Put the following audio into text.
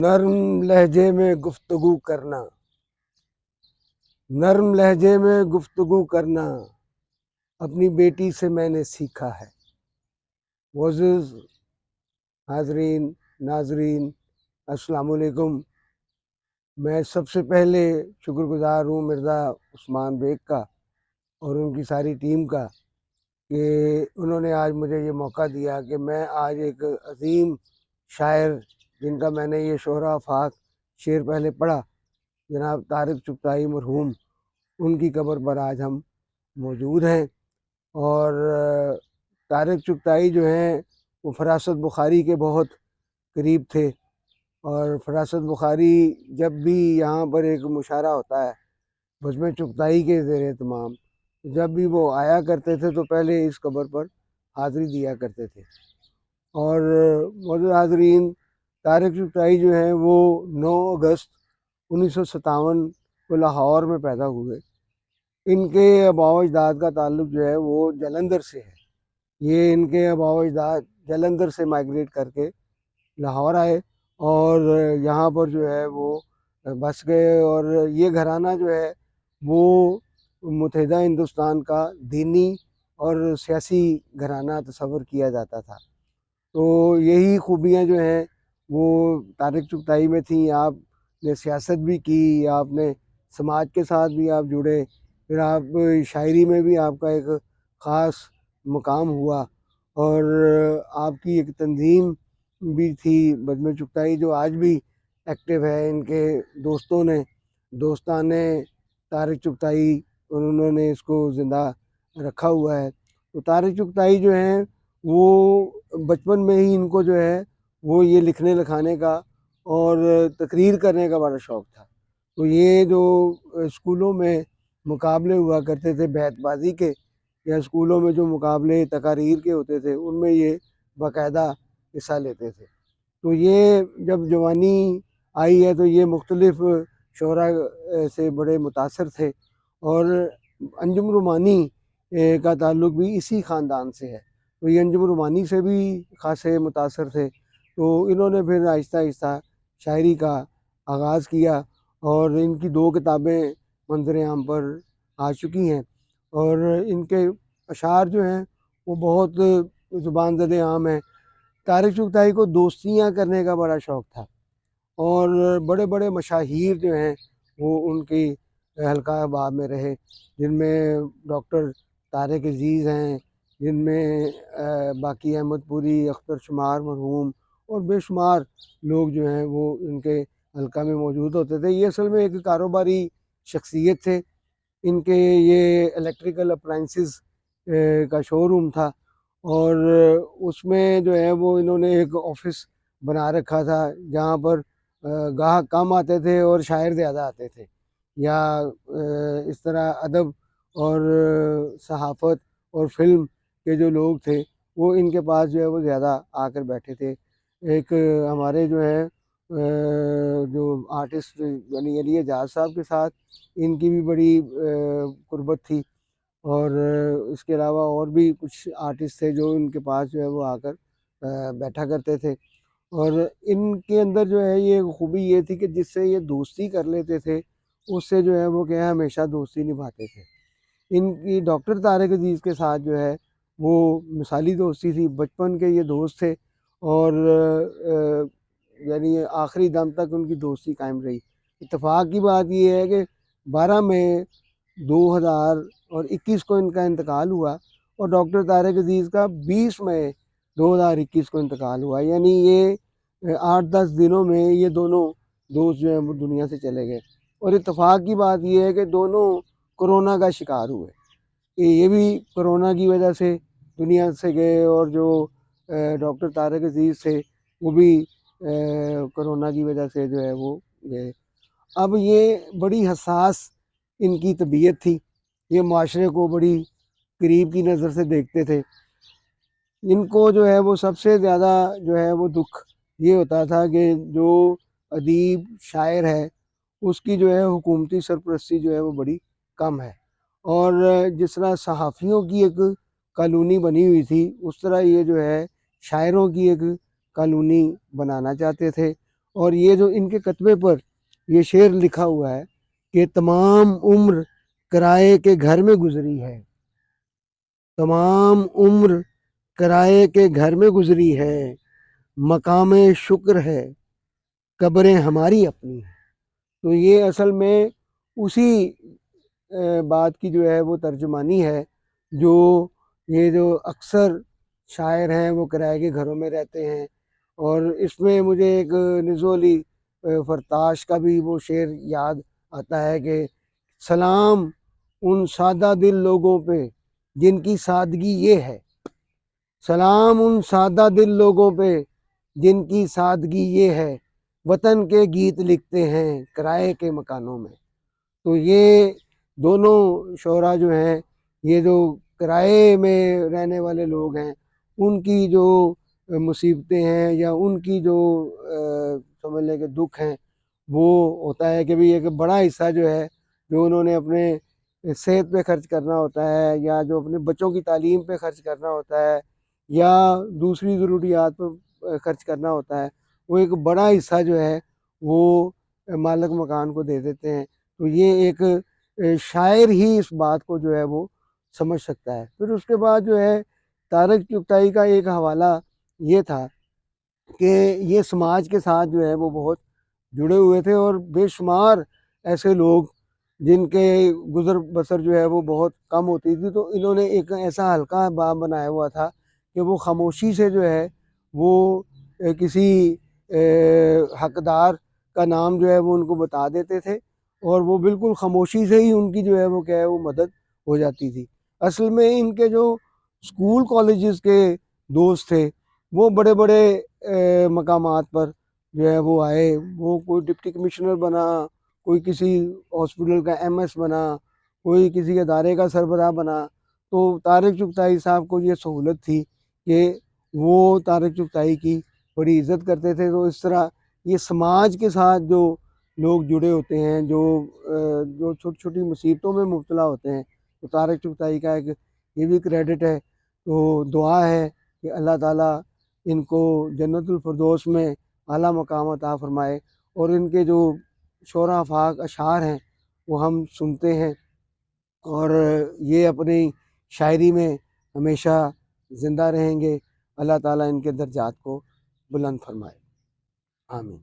नर्म लहजे में गुफ्तगू करना, नर्म लहजे में गुफ्तगू करना अपनी बेटी से मैंने सीखा है। मोअज़्ज़िज़ हाज़रीन, नाज़रीन, अस्सलाम वालेकुम। मैं सबसे पहले शुक्रगुज़ार हूँ मिर्ज़ा उस्मान बेग का और उनकी सारी टीम का कि उन्होंने आज मुझे ये मौका दिया कि मैं आज एक अज़ीम शायर जिनका मैंने ये शोहरा आफ़ाक़ शेर पहले पढ़ा, जनाब तारिक चुगताई मरहूम, उनकी कब्र पर आज हम मौजूद हैं। और तारिक चुगताई जो हैं वो फ़रासत बुखारी के बहुत करीब थे और फ़रासत बुखारी जब भी यहाँ पर एक मुशायरा होता है बज़्म चुगताई के ज़ेर एहतमाम, जब भी वो आया करते थे तो पहले इस कब्र पर हाज़िरी दिया करते थे। और मौजूद हाज़रीन, तारिक चुगताई जो हैं वो 9 अगस्त 1957 को लाहौर में पैदा हुए। इनके आबा अजदाद का ताल्लुक़ जो है वो जालंधर से है। ये इनके आबा अजदाद जालंधर से माइग्रेट करके लाहौर आए और यहाँ पर जो है वो बस गए। और ये घराना जो है वो मुत्तहिदा हिंदुस्तान का दीनी और सियासी घराना तस्वर किया जाता था। तो यही खूबियाँ जो हैं वो तारिक चुगताई में थी। आपने सियासत भी की, आपने समाज के साथ भी आप जुड़े, फिर आप शायरी में भी आपका एक ख़ास मुकाम हुआ और आपकी एक तंज़ीम भी थी बज़्म चुगताई जो आज भी एक्टिव है। इनके दोस्तान ने तारिक चुगताई उन्होंने इसको ज़िंदा रखा हुआ है। तो तारिक चुगताई जो हैं वो बचपन में ही इनको जो है वो ये लिखने लिखाने का और तकरीर करने का बड़ा शौक़ था। तो ये जो स्कूलों में मुकाबले हुआ करते थे बैतबाज़ी के या स्कूलों में जो मुकाबले तकारीर के होते थे उनमें ये बाकायदा हिस्सा लेते थे। तो ये जब जवानी आई है तो ये मुख्तलिफ़ शोरा से बड़े मुतासर थे और अंजुम रुमानी का ताल्लुक़ भी इसी ख़ानदान से है। तो ये अंजुम रुमानी से भी ख़ासे मुतासर थे। तो इन्होंने फिर आहिस्ता आहिस्ता शायरी का आगाज़ किया और इनकी 2 किताबें मंज़र आम पर आ चुकी हैं और इनके अशार जो हैं वो बहुत ज़ुबान ज़द आम हैं। तारिक चुगताई को दोस्तियाँ करने का बड़ा शौक़ था और बड़े-बड़े मशाहीर जो हैं वो उनकी हल्का अहबाब में रहे, जिनमें डॉक्टर तारिक अज़ीज़ हैं, जिनमें बाकी अहमद पूरी, अख्तर शुमार मरहूम और बेशुमार लोग जो हैं वो इनके हल्का में मौजूद होते थे। ये असल में एक कारोबारी शख्सियत थे। इनके ये इलेक्ट्रिकल अप्लायंसेस का शोरूम था और उसमें जो है वो इन्होंने एक ऑफ़िस बना रखा था जहाँ पर गाहक कम आते थे और शायर ज़्यादा आते थे, या इस तरह अदब और सहाफ़त और फ़िल्म के जो लोग थे वो इनके पास जो है वो ज़्यादा आकर बैठे थे। एक हमारे जो हैं जो आर्टिस्ट यानी अली एजाज़ साहब के साथ इनकी भी बड़ी कुर्बत थी और इसके अलावा और भी कुछ आर्टिस्ट थे जो इनके पास जो है वो आकर बैठा करते थे। और इनके अंदर जो है ये खूबी ये थी कि जिससे ये दोस्ती कर लेते थे, उससे जो है वो क्या है हमेशा दोस्ती निभाते थे। इनकी डॉक्टर तारिक अज़ीज़ के साथ जो है वो मिसाली दोस्ती थी, बचपन के ये दोस्त थे और यानी आखिरी दम तक उनकी दोस्ती कायम रही। इत्तेफ़ाक की बात ये है कि 12 मई 2021 को इनका इंतकाल हुआ और डॉक्टर तारिक अज़ीज़ का 20 मई 2021 को इंतकाल हुआ। यानी ये 8-10 दिनों में ये दोनों दोस्त जो हैं वो दुनिया से चले गए। और इत्तेफ़ाक की बात ये है कि दोनों कोरोना का शिकार हुए। ये भी कोरोना की वजह से दुनिया से गए और जो डॉक्टर तारिक अज़ीज़ थे वो भी कोरोना की वजह से जो है वो गए। अब ये बड़ी हसास इनकी तबीयत थी, ये माशरे को बड़ी करीब की नज़र से देखते थे। इनको जो है वो सबसे ज़्यादा जो है वो दुःख ये होता था कि जो अदीब शायर है उसकी जो है हुकूमती सरपरस्ती जो है वो बड़ी कम है। और जिस तरह सहाफ़ियों की एक कॉलोनी बनी हुई थी उस तरह ये जो है शायरों की एक कॉलोनी बनाना चाहते थे और ये जो इनके कतबे पर ये शेर लिखा हुआ है कि तमाम उम्र किराए के घर में गुजरी है, तमाम उम्र किराए के घर में गुजरी है, मकामे शुक्र है, कब्रें हमारी अपनी हैं। तो ये असल में उसी बात की जो है वो तर्जुमानी है जो ये जो अक्सर शायर हैं वो किराए के घरों में रहते हैं। और इसमें मुझे एक निज़ोली फरताश का भी वो शेर याद आता है कि सलाम उन सादा दिल लोगों पे जिनकी सादगी ये है, सलाम उन सादा दिल लोगों पे जिनकी सादगी ये है, वतन के गीत लिखते हैं किराए के मकानों में। तो ये दोनों शोरा जो हैं, ये जो किराए में रहने वाले लोग हैं, उनकी जो मुसीबतें हैं या उनकी जो समझ लें कि दुख हैं, वो होता है कि भाई एक बड़ा हिस्सा जो है जो उन्होंने अपने सेहत पे खर्च करना होता है या जो अपने बच्चों की तालीम पे खर्च करना होता है या दूसरी ज़रूरियात पर खर्च करना होता है, वो एक बड़ा हिस्सा जो है वो मालिक मकान को दे देते हैं। तो ये एक शायर ही इस बात को जो है वो समझ सकता है। फिर उसके बाद जो है तारक चुगताई का एक हवाला ये था कि ये समाज के साथ जो है वो बहुत जुड़े हुए थे और बेशुमार ऐसे लोग जिनके गुज़र बसर जो है वो बहुत कम होती थी, तो इन्होंने एक ऐसा हल्का बाम बनाया हुआ था कि वो खामोशी से जो है वो किसी हकदार का नाम जो है वो उनको बता देते थे और वो बिल्कुल खामोशी से ही उनकी जो है वो क्या है वो मदद हो जाती थी। असल में इनके जो स्कूल कॉलेजेस के दोस्त थे वो बड़े बड़े मकामात पर जो है वो आए, वो कोई डिप्टी कमिश्नर बना, कोई किसी हॉस्पिटल का एमएस बना, कोई किसी अदारे का सरबराह बना। तो तारिक चुगताई साहब को ये सहूलत थी कि वो तारिक चुगताई की बड़ी इज़्ज़त करते थे। तो इस तरह ये समाज के साथ जो लोग जुड़े होते हैं, जो छोटी-छोटी मुसीबतों में मुब्तला होते हैं, तो तारिक चुगताई का एक ये भी क्रेडिट है। तो दुआ है कि अल्लाह ताला इनको जन्नतुल फिरदौस में आला मकाम अता फ़रमाए और इनके जो शोरा आफाक अशार हैं वो हम सुनते हैं और ये अपनी शायरी में हमेशा ज़िंदा रहेंगे। अल्लाह ताला इनके दर्जात को बुलंद फ़रमाए। आमीन।